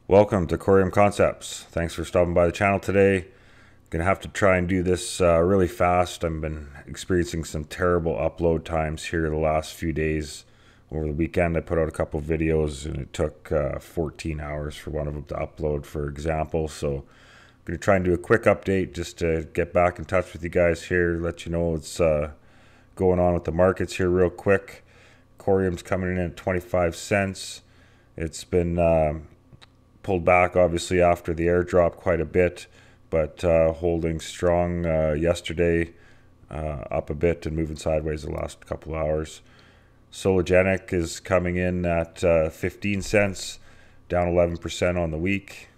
Welcome to Coreum Concepts. Thanks for stopping by the channel today. Gonna have to try and do this really fast. I've been experiencing some terrible upload times here the last few days. Over the weekend I put out a couple videos and it took 14 hours for one of them to upload, for example. So I'm gonna try and do a quick update just to get back in touch with you guys here, let you know what's going on with the markets here real quick. Coreum's coming in at 25 cents. It's been pulled back obviously after the airdrop quite a bit, but holding strong yesterday, up a bit and moving sideways the last couple of hours. Sologenic is coming in at 15 cents, down 11% on the week.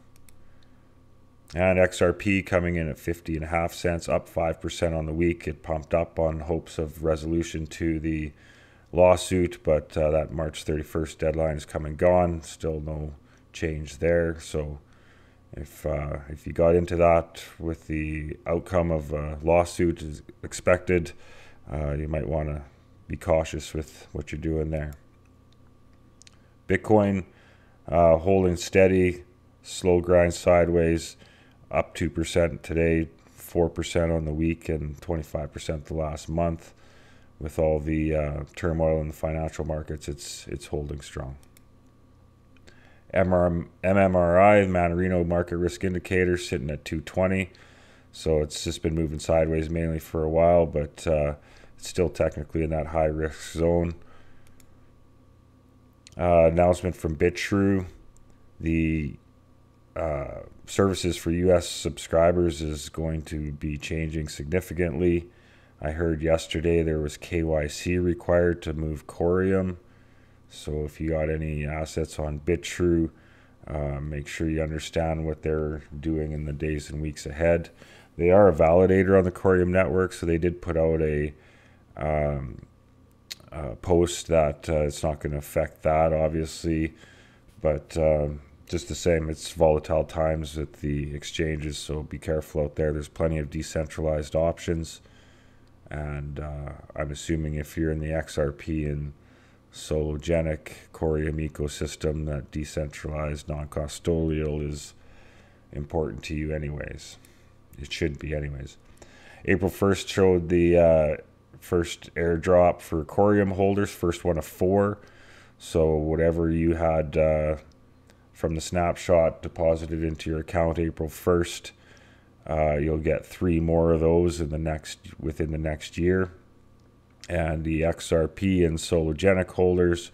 And XRP coming in at 50.5 cents, up 5% on the week. It pumped up on hopes of resolution to the lawsuit, but that March 31st deadline is come and gone. Still no change there. So if you got into that with the outcome of a lawsuit is expected, you might want to be cautious with what you're doing there. Bitcoin holding steady, slow grind sideways, up 2% today, 4% on the week, and 25% the last month. With all the turmoil in the financial markets, it's holding strong. MMRI, the Manarino Market Risk Indicator, sitting at 220. So it's just been moving sideways mainly for a while, but it's still technically in that high risk zone. Announcement from BitShrew. The services for US subscribers is going to be changing significantly. I heard yesterday there was KYC required to move Coreum. So if you got any assets on BitShrew, make sure you understand what they're doing in the days and weeks ahead. They are a validator on the Coreum network, so they did put out a post that it's not going to affect that, obviously. But just the same, it's volatile times with the exchanges, so be careful out there. There's plenty of decentralized options. And I'm assuming if you're in the XRP and Sologenic Coreum ecosystem, that decentralized non-custodial is important to you anyways. It should be anyways. April 1st showed the first airdrop for Coreum holders, first one of 4. So whatever you had from the snapshot deposited into your account April 1st, you'll get 3 more of those within the next year. And the XRP and Sologenic holders,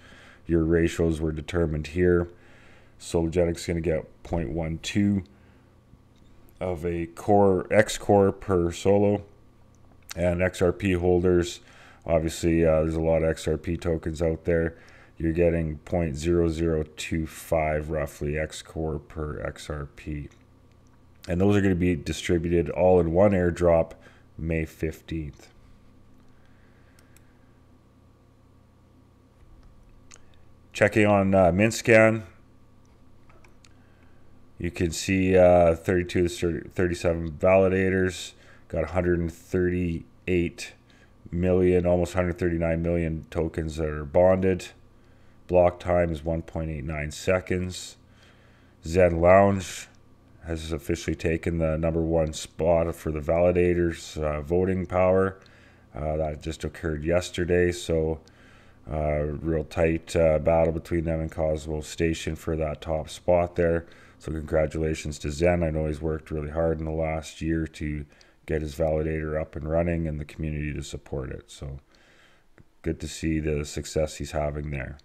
your ratios were determined here. Sologenic's going to get 0.12 of a X-core per Solo. And XRP holders, obviously there's a lot of XRP tokens out there. You're getting 0.0025 roughly X-core per XRP. And those are going to be distributed all in one airdrop May 15th. Checking on MintScan, you can see 32 to 37 validators, got 138 million, almost 139 million tokens that are bonded. Block time is 1.89 seconds. Zen Lounge has officially taken the #1 spot for the validators voting power. That just occurred yesterday, so real tight battle between them and Cosmo Station for that top spot there. So congratulations to Zen. I know he's worked really hard in the last year to get his validator up and running and the community to support it. So good to see the success he's having there.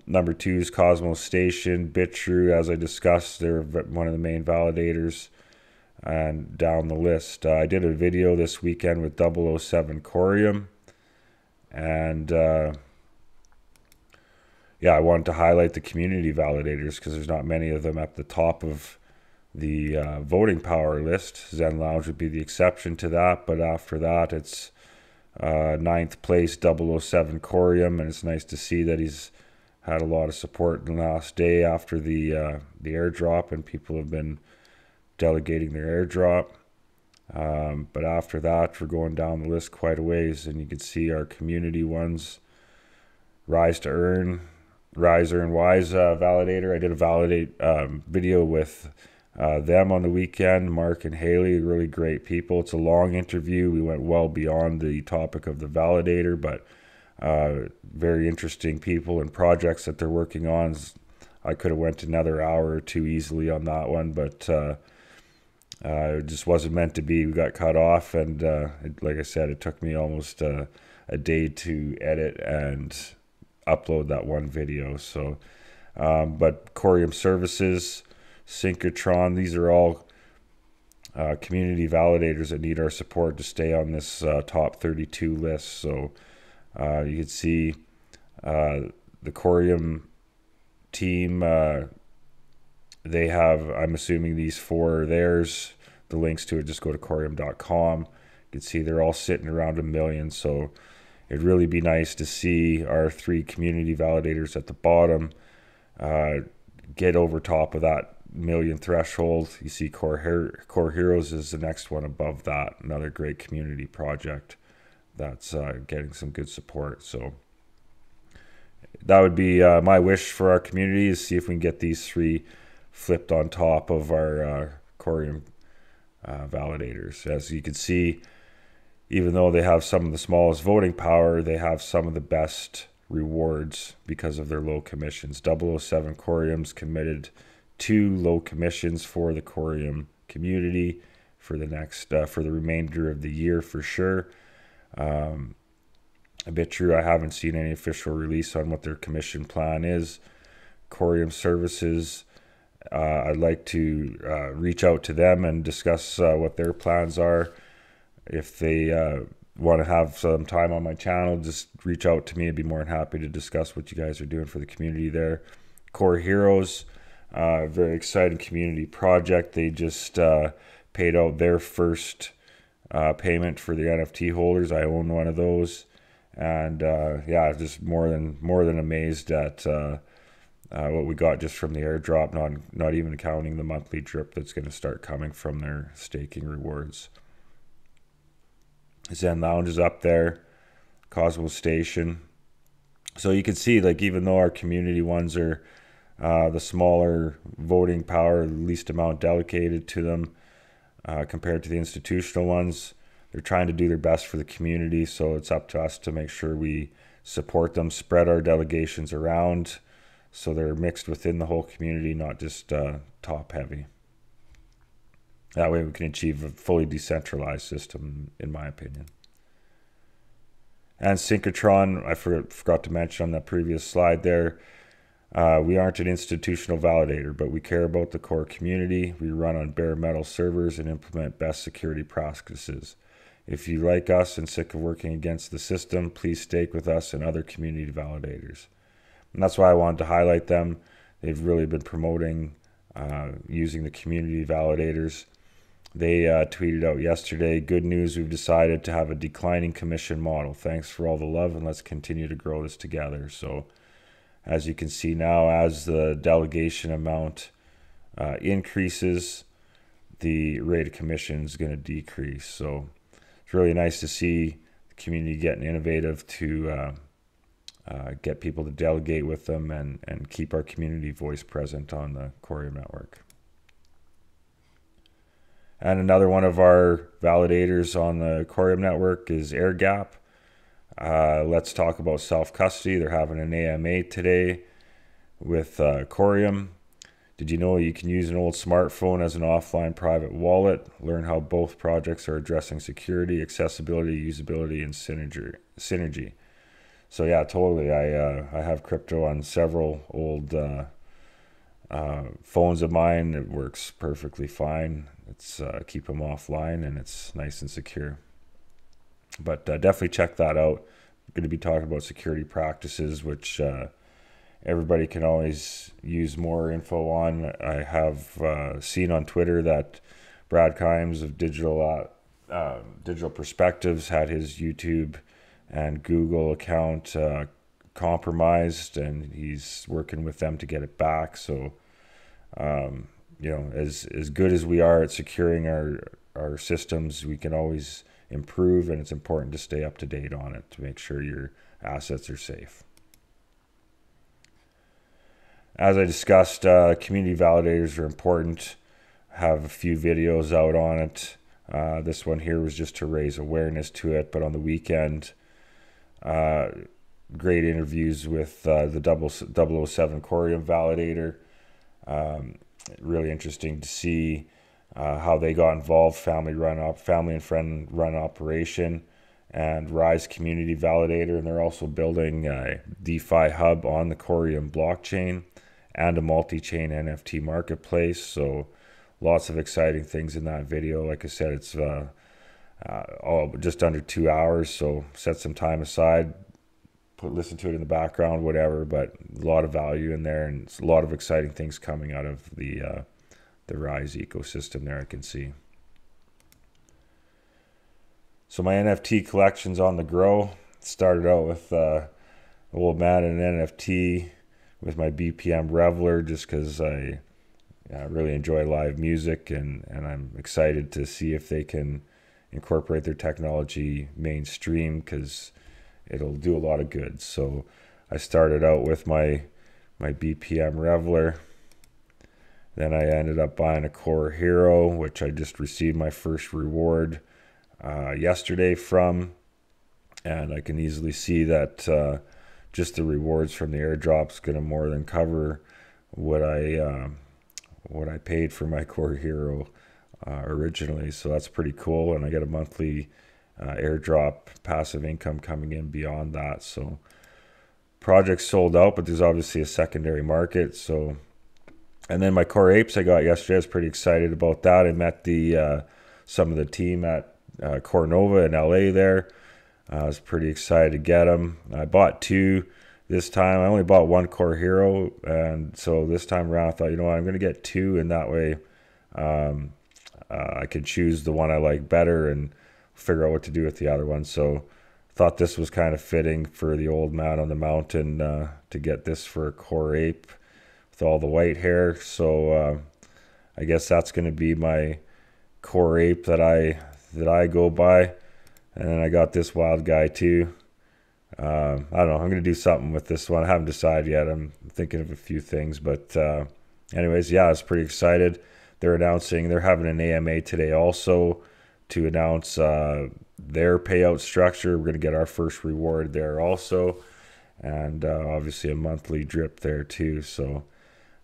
Number 2 is Cosmo Station. BitShrew, as I discussed, they're one of the main validators. And down the list, I did a video this weekend with 007 Coreum. And yeah, I wanted to highlight the community validators because there's not many of them at the top of the voting power list. Zen Lounge would be the exception to that, but after that it's 9th place 007 Coreum, and it's nice to see that he's had a lot of support in the last day after the airdrop, and people have been delegating their airdrop. But after that, we're going down the list quite a ways, and you can see our community ones. Rise to Earn Riser and Wise Validator. I did a validate video with them on the weekend. Mark and Haley, really great people. It's a long interview. We went well beyond the topic of the validator, but very interesting people and projects that they're working on. I could have went another hour or two easily on that one, but it just wasn't meant to be. We got cut off, and like I said, it took me almost a day to edit and upload that one video. So, but Coreum Services, Synchrotron, these are all community validators that need our support to stay on this top 32 list. So you can see the Coreum team, they have, I'm assuming these four are theirs. The links to it, just go to Coreum.com. You can see they're all sitting around 1 million. So it'd really be nice to see our 3 community validators at the bottom get over top of that million threshold. You see Core Heroes is the next one above that. Another great community project that's getting some good support. So that would be my wish for our community, is see if we can get these 3 flipped on top of our Coreum validators. As you can see, even though they have some of the smallest voting power, they have some of the best rewards because of their low commissions. 007 Coreum's committed 2 low commissions for the Coreum community for the next for the remainder of the year for sure. A bit true, I haven't seen any official release on what their commission plan is. Coreum Services, I'd like to reach out to them and discuss what their plans are. If they want to have some time on my channel, just reach out to me. I'd be more than happy to discuss what you guys are doing for the community there. Core Heroes, very exciting community project. They just paid out their first payment for the NFT holders. I own one of those, and yeah, just more than amazed at what we got just from the airdrop. Not even counting the monthly drip that's going to start coming from their staking rewards. Zen Lounge is up there, Cosmo Station. So you can see, like, even though our community ones are the smaller voting power, the least amount delegated to them compared to the institutional ones, they're trying to do their best for the community. So it's up to us to make sure we support them, spread our delegations around so they're mixed within the whole community, not just top heavy. That way we can achieve a fully decentralized system, in my opinion. And Synchrotron, I forgot to mention on that previous slide there, we aren't an institutional validator, but we care about the core community. We run on bare metal servers and implement best security practices. If you like us and sick of working against the system, please stake with us and other community validators. And that's why I wanted to highlight them. They've really been promoting using the community validators. They tweeted out yesterday, "Good news, we've decided to have a declining commission model. Thanks for all the love, and let's continue to grow this together." So as you can see now, as the delegation amount increases, the rate of commission is going to decrease. So it's really nice to see the community getting innovative to get people to delegate with them and keep our community voice present on the Coreum network. And another one of our validators on the Coreum network is AirGap. Let's talk about self-custody. They're having an AMA today with Coreum. Did you know you can use an old smartphone as an offline private wallet? Learn how both projects are addressing security, accessibility, usability, and synergy. So yeah, totally. I have crypto on several old phones of mine. It works perfectly fine. It's keep them offline, and it's nice and secure. But definitely check that out. I'm going to be talking about security practices, which everybody can always use more info on. I have seen on Twitter that Brad Kimes of Digital Perspectives had his YouTube and Google account compromised, and he's working with them to get it back. So you know, as good as we are at securing our systems, we can always improve, and it's important to stay up to date on it to make sure your assets are safe. As I discussed, community validators are important. Have a few videos out on it. This one here was just to raise awareness to it, but on the weekend, uh, great interviews with the 007 Coreum validator. Really interesting to see how they got involved. Family and friend run operation, and Rise Community Validator, and they're also building a DeFi hub on the Coreum blockchain and a multi-chain NFT marketplace. So lots of exciting things in that video. Like I said, it's all just under 2 hours, so set some time aside, listen to it in the background, whatever. But a lot of value in there, and it's a lot of exciting things coming out of the Rise ecosystem there, I can see. So my NFT collection's on the grow. Started out with old man and an NFT with my BPM Reveler, just because I really enjoy live music, and I'm excited to see if they can incorporate their technology mainstream, because it'll do a lot of good. So I started out with my BPM Reveler. Then I ended up buying a Core Hero, which I just received my first reward yesterday from, and I can easily see that just the rewards from the airdrop is going to more than cover what I paid for my Core Hero originally. So that's pretty cool, and I get a monthly airdrop passive income coming in beyond that. So projects sold out, but there's obviously a secondary market. So, and then my Core Apes I got yesterday, I was pretty excited about that. I met the some of the team at Core Nova in LA there. I was pretty excited to get them. I bought two this time. I only bought one Core Hero, and so this time around I thought, you know what, I'm going to get two, and that way I could choose the one I like better and figure out what to do with the other one. So I thought this was kind of fitting for the old man on the mountain to get this for a Core Ape with all the white hair. So I guess that's going to be my Core Ape that I go by. And then I got this wild guy too. I don't know. I'm going to do something with this one. I haven't decided yet. I'm thinking of a few things. But anyways, yeah, I was pretty excited. They're having an AMA today also to announce their payout structure. We're going to get our first reward there also. And obviously a monthly drip there too. So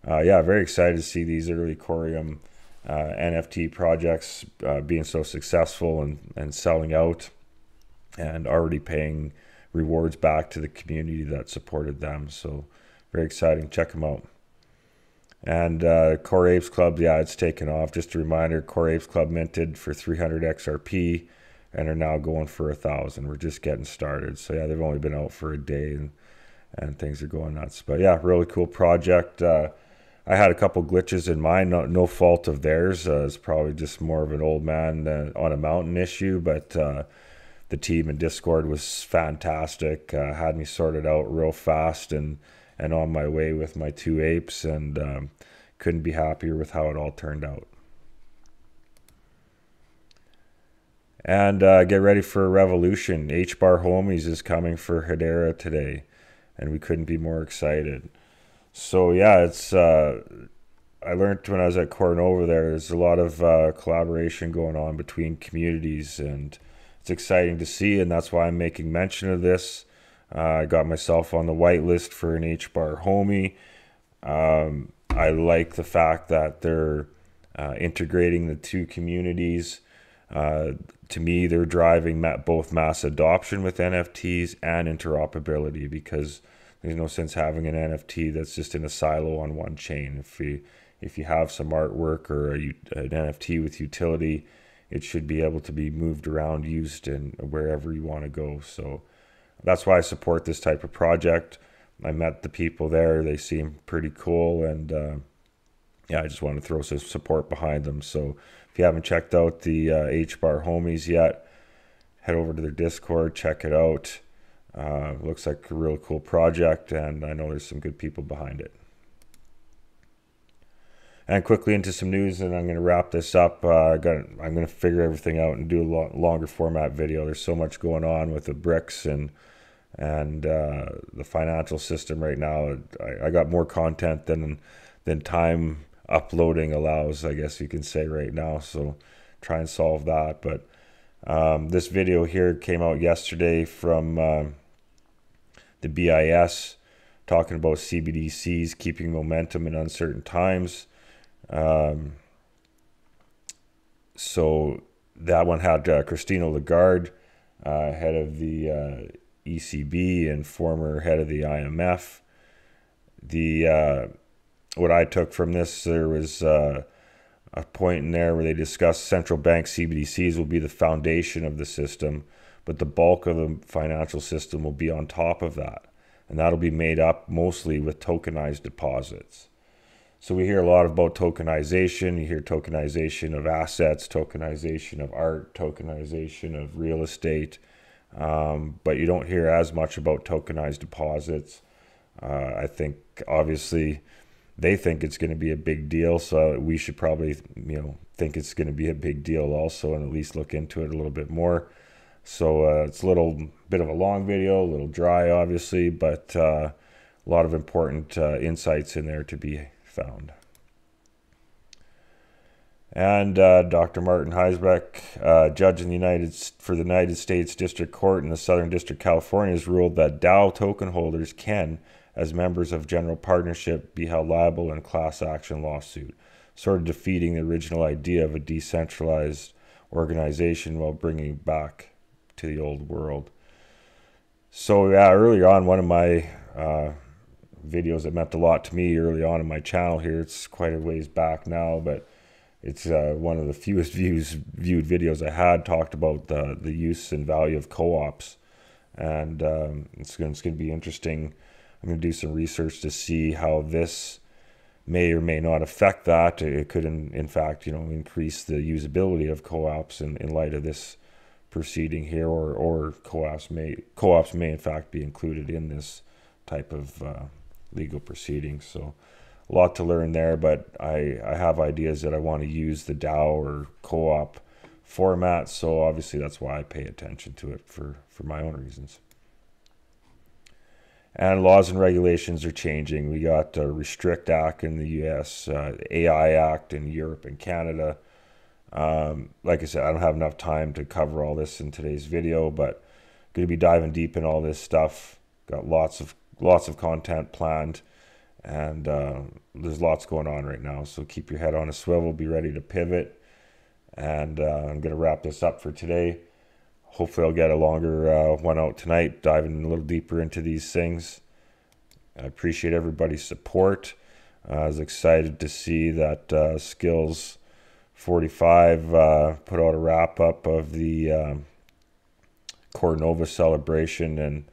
yeah, very excited to see these early Coreum NFT projects being so successful and selling out, and already paying rewards back to the community that supported them. So very exciting. Check them out. And Core Apes Club, yeah, it's taken off. Just a reminder, Core Apes Club minted for 300 XRP and are now going for 1,000. We're just getting started. So yeah, they've only been out for a day, and things are going nuts. But yeah, really cool project. I had a couple glitches in mine, no fault of theirs. It's probably just more of an old man on a mountain issue, but the team in Discord was fantastic. Had me sorted out real fast and on my way with my two apes, and couldn't be happier with how it all turned out. And get ready for a revolution. H-Bar Homies is coming for Hedera today, and we couldn't be more excited. So yeah, it's I learned when I was at Core Nova there's a lot of collaboration going on between communities, and it's exciting to see, and that's why I'm making mention of this. I got myself on the whitelist for an H-Bar homie. I like the fact that they're integrating the two communities. To me, they're driving both mass adoption with NFTs and interoperability, because there's no sense having an NFT that's just in a silo on one chain. If you have some artwork or an NFT with utility, it should be able to be moved around, used in wherever you want to go. So that's why I support this type of project. I met the people there. They seem pretty cool, and yeah, I just want to throw some support behind them. So if you haven't checked out the H-Bar Homies yet, head over to their Discord, check it out. Looks like a real cool project, and I know there's some good people behind it. And quickly into some news, and I'm going to wrap this up. I'm going to figure everything out and do a longer format video. There's so much going on with the bricks and and the financial system right now. I got more content than time uploading allows, I guess you can say right now. So try and solve that. But this video here came out yesterday from the BIS, talking about CBDCs keeping momentum in uncertain times. So that one had Christine Lagarde, head of the ECB and former head of the IMF. What I took from this, there was a point in there where they discussed central bank CBDCs will be the foundation of the system, but the bulk of the financial system will be on top of that. And that'll be made up mostly with tokenized deposits. So we hear a lot about tokenization. You hear tokenization of assets, tokenization of art, tokenization of real estate. But you don't hear as much about tokenized deposits. I think obviously they think it's going to be a big deal. So we should probably, think it's going to be a big deal also, and at least look into it a little bit more. So it's a little bit of a long video, a little dry, obviously, but a lot of important insights in there to be found. And Dr. Martin Heisbeck, judge in the United States District Court in the Southern District of California, has ruled that DAO token holders can, as members of general partnership, be held liable in a class action lawsuit, sort of defeating the original idea of a decentralized organization while bringing it back to the old world. So yeah, earlier on, one of my videos that meant a lot to me early on in my channel here, it's quite a ways back now, but it's one of the fewest viewed videos I had, talked about the use and value of co-ops. And it's going to be interesting. I'm going to do some research to see how this may or may not affect that. It could in fact increase the usability of co-ops in light of this proceeding here, or co-ops may in fact be included in this type of legal proceedings. So a lot to learn there, but I have ideas that I want to use the DAO or co-op format, so obviously that's why I pay attention to it for my own reasons. And laws and regulations are changing. We got a Restrict Act in the US, AI Act in Europe and Canada. Like I said, I don't have enough time to cover all this in today's video, but going to be diving deep in all this stuff. Got lots of content planned, and there's lots going on right now. So keep your head on a swivel, be ready to pivot. And I'm going to wrap this up for today. Hopefully I'll get a longer one out tonight, diving a little deeper into these things. I appreciate everybody's support. I was excited to see that Skills 45 put out a wrap-up of the Core Nova celebration, and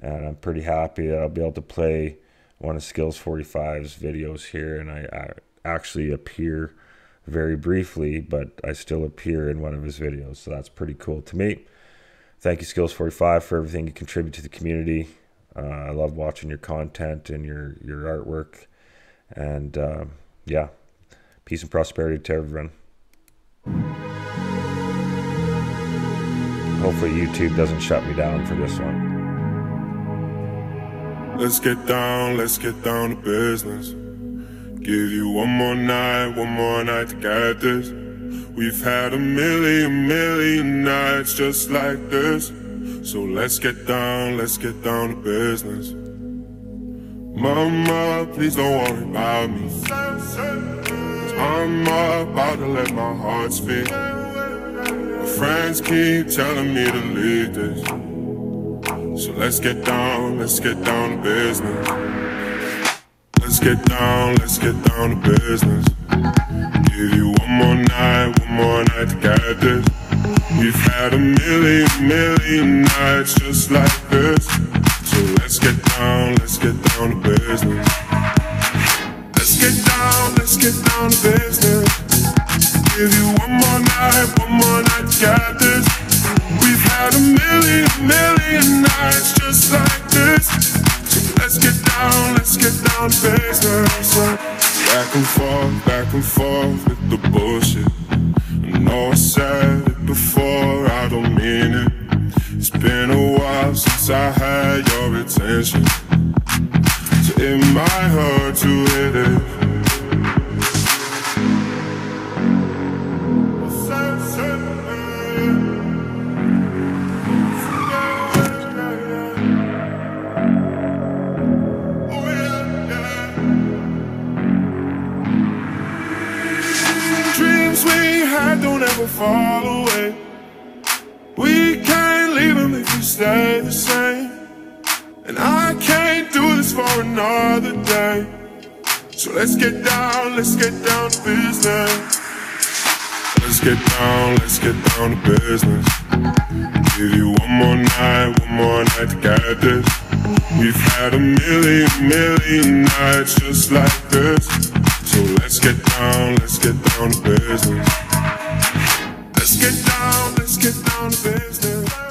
I'm pretty happy that I'll be able to play one of Skills 45's videos here, and I actually appear very briefly, but I still appear in one of his videos, so that's pretty cool to me. Thank you, Skills 45, for everything you contribute to the community. I love watching your content and your artwork, and yeah, peace and prosperity to everyone. Hopefully YouTube doesn't shut me down for this one. Let's get down to business. Give you one more night to get this. We've had a million nights just like this. So let's get down to business. Mama, please don't worry about me, 'cause I'm about to let my heart speak. My friends keep telling me to leave this. So let's get down to business. Let's get down to business. Give you one more night to get this. We've had a million nights just like this. So let's get down to business. Let's get down to business. Give you one more night to get this. We've had a million nights just like this. So let's get down to business. Back and forth with the bullshit. I know I said it before, I don't mean it. It's been a while since promise I had your attention, so it might hurt to hit it. Dreams we had don't ever fall away. We can't leave them if we stay the same. And I can't do this for another day. So let's get down to business. Let's get down to business. Give you one more night to get this. We've had a million nights just like this. So let's get down to business. Let's get down to business.